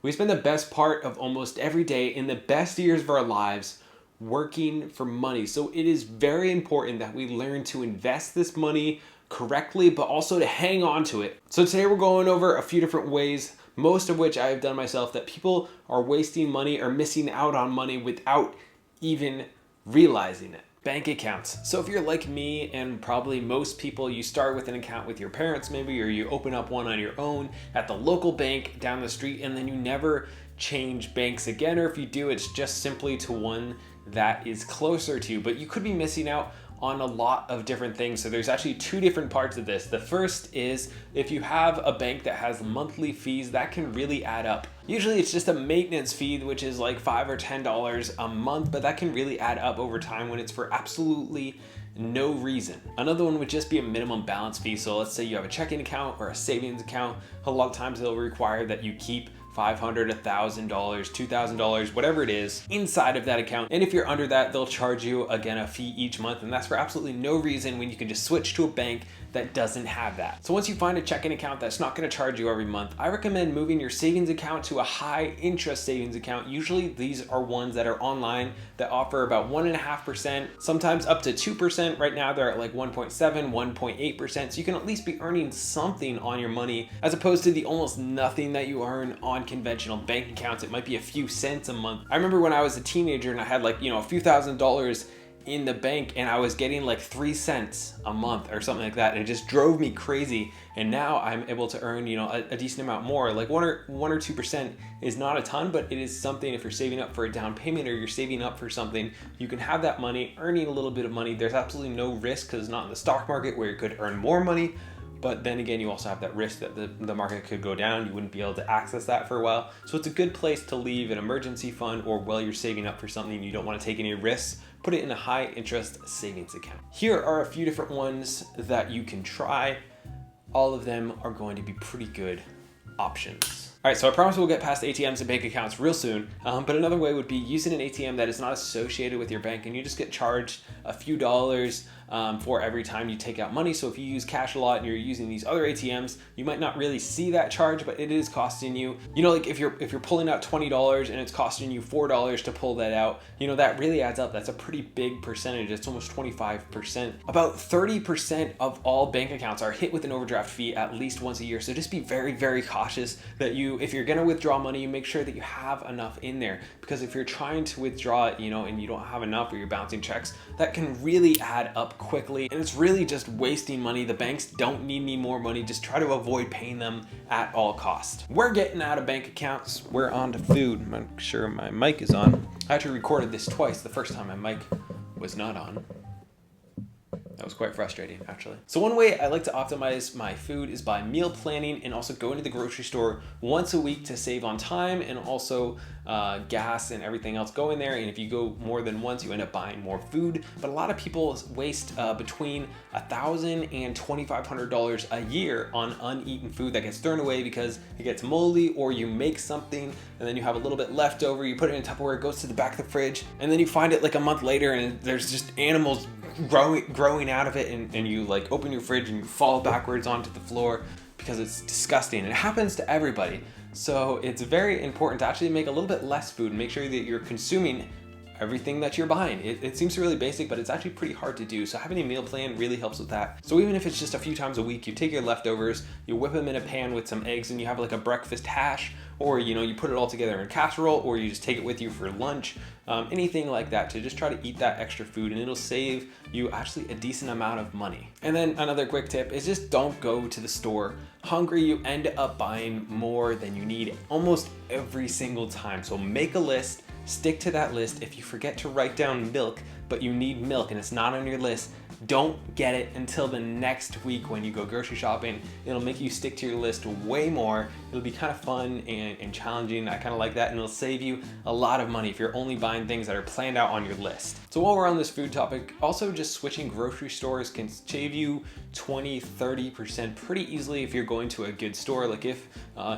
We spend the best part of almost every day in the best years of our lives working for money. So it is very important that we learn to invest this money correctly, but also to hang on to it. So today we're going over a few different ways, most of which I've done myself, that people are wasting money or missing out on money without even realizing it. Bank accounts. So if you're like me and probably most people, you start with an account with your parents maybe, or you open up one on your own at the local bank down the street, and then you never change banks again, or if you do, it's just simply to one that is closer to you. But you could be missing out on a lot of different things. So there's actually two different parts of this. The first is if you have a bank that has monthly fees, that can really add up. Usually it's just a maintenance fee, which is like $5 or $10 a month, but that can really add up over time when it's for absolutely no reason. Another one would just be a minimum balance fee. So let's say you have a checking account or a savings account. A lot of times they'll require that you keep $500, $1,000, $2,000, whatever it is inside of that account. And if you're under that, they'll charge you again a fee each month. And that's for absolutely no reason when you can just switch to a bank that doesn't have that. So once you find a checking account that's not gonna charge you every month, I recommend moving your savings account to a high interest savings account. Usually these are ones that are online that offer about 1.5%, sometimes up to 2%. Right now they're at like 1.7, 1.8%. So you can at least be earning something on your money as opposed to the almost nothing that you earn on conventional bank accounts. It might be a few cents a month. I remember when I was a teenager and I had like, a few $1,000s in the bank and I was getting like 3 cents a month or something like that. And it just drove me crazy. And now I'm able to earn, a decent amount more. Like 1 or 2% is not a ton, but it is something. If you're saving up for a down payment or you're saving up for something, you can have that money, earning a little bit of money. There's absolutely no risk because it's not in the stock market where you could earn more money. But then again, you also have that risk that the market could go down. You wouldn't be able to access that for a while. So it's a good place to leave an emergency fund, or while you're saving up for something you don't want to take any risks, put it in a high interest savings account. Here are a few different ones that you can try. All of them are going to be pretty good options. All right, so I promise we'll get past ATMs and bank accounts real soon, but another way would be using an ATM that is not associated with your bank, and you just get charged a few dollars for every time you take out money. So if you use cash a lot and you're using these other ATMs, you might not really see that charge, but it is costing you, like if you're pulling out $20 and it's costing you $4 to pull that out, that really adds up. That's a pretty big percentage. It's almost 25%. About 30% of all bank accounts are hit with an overdraft fee at least once a year. So just be very, very cautious that if you're gonna withdraw money, you make sure that you have enough in there, because if you're trying to withdraw it, and you don't have enough, or you're bouncing checks, that can really add up quickly, and it's really just wasting money. The banks don't need any more money. Just try to avoid paying them at all costs. We're getting out of bank accounts. We're on to food. Make sure my mic is on. I actually recorded this twice. The first time my mic was not on. That was quite frustrating, actually. So one way I like to optimize my food is by meal planning, and also going to the grocery store once a week to save on time, and also gas and everything else going there. And if you go more than once, you end up buying more food. But a lot of people waste between $1,000 and $2,500 a year on uneaten food that gets thrown away because it gets moldy, or you make something and then you have a little bit left over, you put it in Tupperware, it goes to the back of the fridge, and then you find it like a month later and there's just animals growing out of it, and you like open your fridge and you fall backwards onto the floor because it's disgusting. It happens to everybody. So it's very important to actually make a little bit less food and make sure that you're consuming everything that you're buying. It seems really basic, but it's actually pretty hard to do. So having a meal plan really helps with that. So even if it's just a few times a week, you take your leftovers, you whip them in a pan with some eggs, and you have like a breakfast hash, or you put it all together in a casserole, or you just take it with you for lunch, anything like that, to just try to eat that extra food, and it'll save you actually a decent amount of money. And then another quick tip is just don't go to the store hungry. You end up buying more than you need almost every single time. So make a list, stick to that list. If you forget to write down milk, but you need milk and it's not on your list, don't get it until the next week when you go grocery shopping. It'll make you stick to your list way more. It'll be kind of fun and challenging. I kind of like that, and it'll save you a lot of money if you're only buying things that are planned out on your list. So while we're on this food topic, also just switching grocery stores can save you 20-30% pretty easily if you're going to a good store. Like if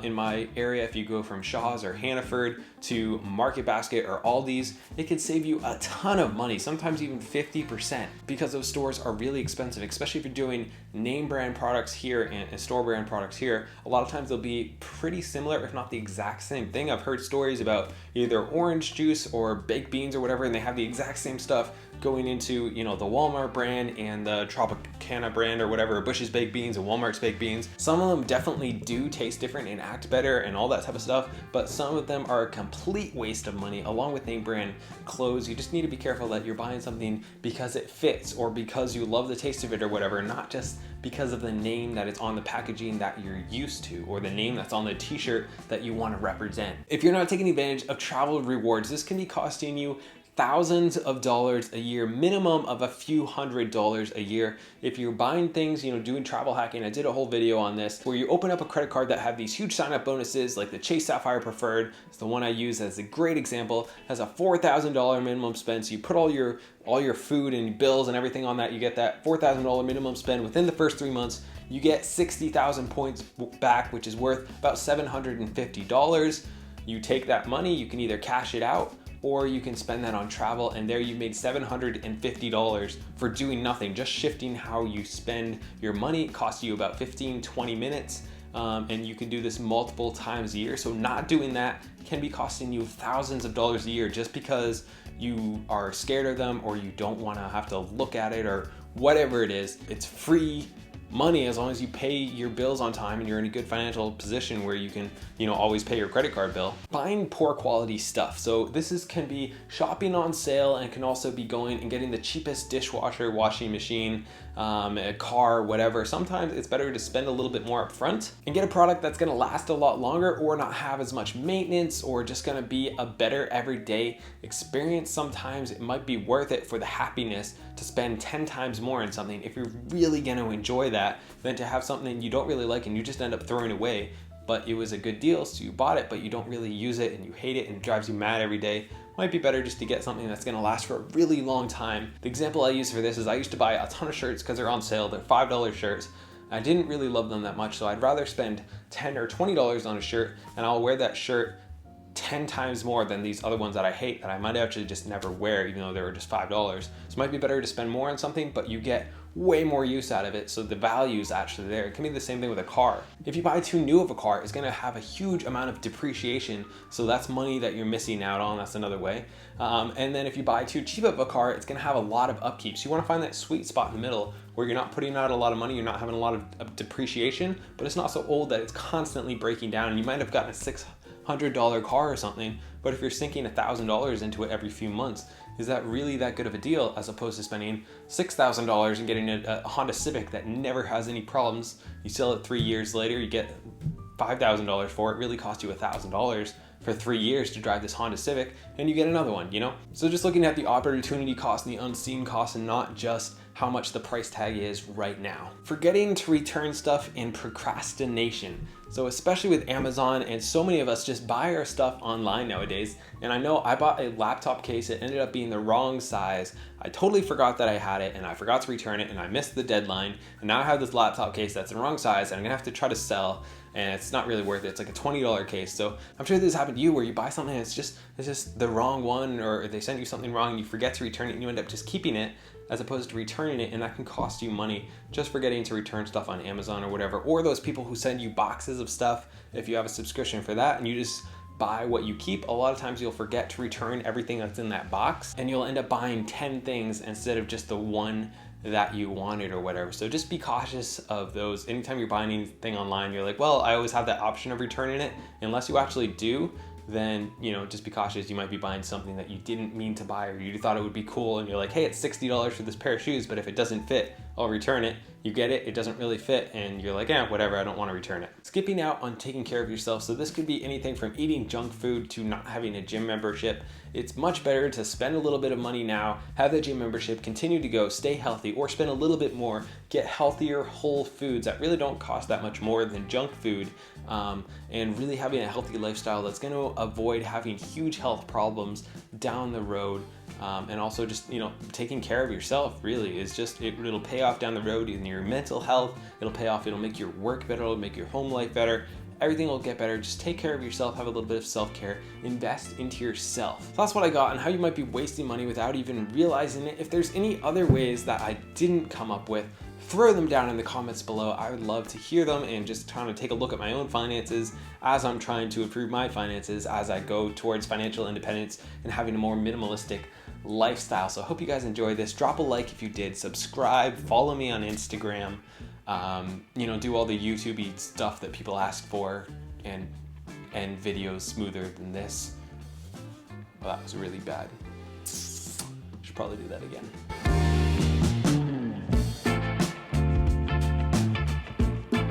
in my area, if you go from Shaw's or Hannaford to Market Basket or Aldi's, it could save you a ton of money, sometimes even 50%, because those stores stores are really expensive, especially if you're doing name brand products here and store brand products here. A lot of times they'll be pretty similar, if not the exact same thing. I've heard stories about either orange juice or baked beans or whatever, and they have the exact same stuff going into, you know, the Walmart brand and the Tropicana brand or whatever, Bush's baked beans and Walmart's baked beans. Some of them definitely do taste different and act better and all that type of stuff, but some of them are a complete waste of money along with name brand clothes. You just need to be careful that you're buying something because it fits or because you love the taste of it or whatever, not just because of the name that is on the packaging that you're used to or the name that's on the t-shirt that you want to represent. If you're not taking advantage of travel rewards, this can be costing you thousands of dollars a year, minimum of a few $100s a year. If you're buying things, you know, doing travel hacking, I did a whole video on this where you open up a credit card that have these huge sign up bonuses like the Chase Sapphire Preferred. It's the one I use as a great example, has a $4,000 minimum spend. So you put all your food and bills and everything on that, you get that $4,000 minimum spend within the first 3 months. You get 60,000 points back, which is worth about $750. You take that money, you can either cash it out or you can spend that on travel, and there you made $750 for doing nothing, just shifting how you spend your money. It costs you about 15-20 minutes, and you can do this multiple times a year. So not doing that can be costing you thousands of dollars a year just because you are scared of them or you don't want to have to look at it or whatever it is. It's free money as long as you pay your bills on time and you're in a good financial position where you can, you know, always pay your credit card bill. Buying poor quality stuff. So this can be shopping on sale, and can also be going and getting the cheapest dishwasher, washing machine, a car, whatever. Sometimes it's better to spend a little bit more up front and get a product that's gonna last a lot longer or not have as much maintenance or just gonna be a better everyday experience. Sometimes it might be worth it for the happiness to spend 10 times more on something if you're really gonna enjoy that than to have something you don't really like and you just end up throwing away. But it was a good deal, so you bought it, but you don't really use it and you hate it and it drives you mad every day. Might be better just to get something that's gonna last for a really long time. The example I use for this is I used to buy a ton of shirts because they're on sale. They're $5 shirts. I didn't really love them that much, so I'd rather spend $10 or $20 on a shirt, and I'll wear that shirt 10 times more than these other ones that I hate that I might actually just never wear, even though they were just $5. So it might be better to spend more on something, but you get way more use out of it, so the value is actually there. It can be the same thing with a car. If you buy too new of a car, it's gonna have a huge amount of depreciation, so that's money that you're missing out on. That's another way. And then if you buy too cheap of a car, it's gonna have a lot of upkeep. So you wanna find that sweet spot in the middle where you're not putting out a lot of money, you're not having a lot of depreciation, but it's not so old that it's constantly breaking down, and you might have gotten a $600 car or something, but if you're sinking $1,000 into it every few months, is that really that good of a deal, as opposed to spending $6,000 and getting a Honda Civic that never has any problems? You sell it 3 years later, you get $5,000 for it. Really cost you $1,000 for 3 years to drive this Honda Civic, and you get another one, you know? So just looking at the opportunity cost and the unseen cost, and not just how much the price tag is right now. Forgetting to return stuff and procrastination. So especially with Amazon, and so many of us just buy our stuff online nowadays. And I know I bought a laptop case, it ended up being the wrong size. I totally forgot that I had it, and I forgot to return it, and I missed the deadline. And now I have this laptop case that's the wrong size, and I'm gonna have to try to sell, and it's not really worth it. It's like a $20 case. So I'm sure this happened to you, where you buy something and it's just the wrong one, or they send you something wrong and you forget to return it and you end up just keeping it as opposed to returning it, and that can cost you money just forgetting to return stuff on Amazon or whatever. Or those people who send you boxes of stuff, if you have a subscription for that and you just buy what you keep, a lot of times you'll forget to return everything that's in that box, and you'll end up buying 10 things instead of just the one that you wanted or whatever. So just be cautious of those. Anytime you're buying anything online, you're like, well, I always have that option of returning it. Unless you actually do, then, you know, just be cautious. You might be buying something that you didn't mean to buy, or you thought it would be cool, and you're like, hey, it's $60 for this pair of shoes, but if it doesn't fit, I'll return it. You get it, it doesn't really fit, and you're like, yeah, whatever, I don't want to return it. Skipping out on taking care of yourself. So this could be anything from eating junk food to not having a gym membership. It's much better to spend a little bit of money now, have the gym membership, continue to go, stay healthy, or spend a little bit more, get healthier whole foods that really don't cost that much more than junk food, and really having a healthy lifestyle that's going to avoid having huge health problems down the road. And also just, you know, taking care of yourself really is just, it'll pay off down the road in your mental health. It'll pay off, it'll make your work better, it'll make your home life better. everything will get better. Just take care of yourself, have a little bit of self-care, invest into yourself. So that's what I got on how you might be wasting money without even realizing it. If there's any other ways that I didn't come up with, throw them down in the comments below. I would love to hear them and just trying to take a look at my own finances as I'm trying to improve my finances as I go towards financial independence and having a more minimalistic lifestyle. So I hope you guys enjoyed this. Drop a like if you did, subscribe, follow me on Instagram, do all the YouTube-y stuff that people ask for, and videos smoother than this. Well, that was really bad. Should probably do that again.